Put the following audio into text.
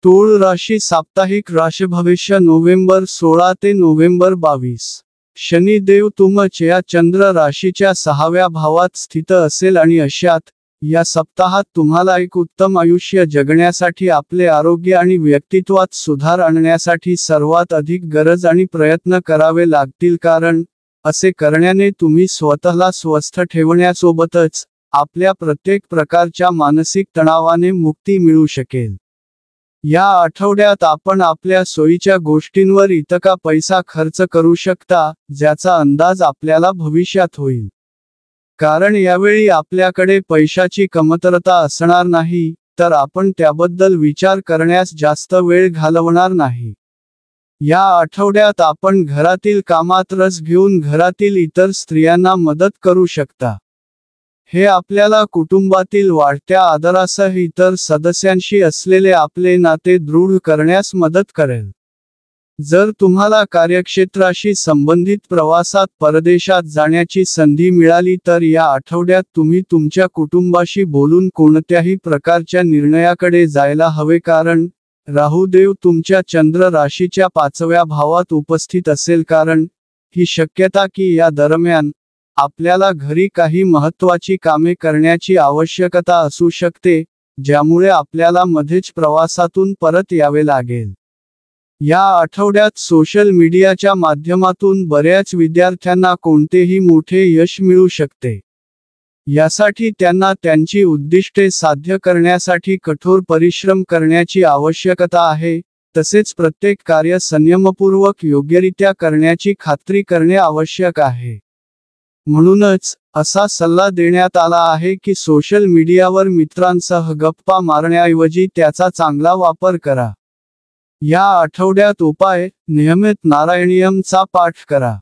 तूळ राशी साप्ताहिक राशिभविष्य नोव्हेंबर 16 ते नोव्हेंबर 22। शनिदेव तुमच्या चंद्र राशीच्या 6व्या भावात स्थित असेल आणि अशात या सप्ताहात तुम्हाला एक उत्तम आयुष्य जगण्यासाठी आपले आरोग्य आणि व्यक्तित्वात सुधार आणण्यासाठी सर्वात अधिक गरज आणि प्रयत्न करावे लागतील, कारण असे करण्याने तुम्ही स्वतःला स्वस्थ ठेवण्यासोबतच आपल्या प्रत्येक प्रकारच्या मानसिक तणावाने मुक्ती मिळू शकेल। या आठवड्यात आपण आपल्या सोयीच्या गोष्टींवर इतका पैसा खर्च करू शकता ज्याचा अंदाज आपल्याला भविष्यात होईल, कारण यावेळी आपल्याकडे पैशाची कमतरता असणार नाही, तर आपण त्याबद्दल विचार करण्यास जास्त वेळ घालवणार नाही। या आठवड्यात आपण घरातील कामात रस घेऊन घरातील इतर स्त्रियांना मदत करू शकता। हे आपल्याला कुटुंबातील वाढत्या आदरासह इतर सदस्यांशी असलेले आपले नाते दृढ करण्यास मदत करेल। जर तुम्हाला कार्यक्षेत्राशी संबंधित प्रवासात परदेशात जाण्याची संधी मिळाली तर या आठवड्यात तुम्ही तुमच्या कुटुंबाशी बोलून कोणत्याही प्रकारच्या निर्णयाकडे जायला हवे, कारण राहुदेव तुमच्या चंद्र राशीच्या 5व्या भावात उपस्थित असेल, कारण ही शक्यता की या दरम्यान आपल्याला घरी काही महत्त्वाची कामे करण्याची आवश्यकता असू शकते, ज्यामुळे आपल्याला मध्येच प्रवासातून परत यावे लागेल। या आठवड्यात सोशल मीडियाच्या माध्यमातून बऱ्याच विद्यार्थ्यांना कोणतेही मोठे यश मिळू शकते। यासाठी त्यांना त्यांची उद्दिष्टे साध्य करण्यासाठी कठोर परिश्रम करण्याची आवश्यकता आहे, तसेच प्रत्येक कार्य संयमपूर्वक योग्यरित्या करण्याची खात्री करणे आवश्यक आहे। म्हणूनच असा सल्ला देण्यात आला आहे की सोशल मीडियावर मित्रांसह गप्पा मारण्याऐवजी त्याचा चांगला वापर करा। या आठवड्यात उपाय: नियमित नारायणीयमचा पाठ करा।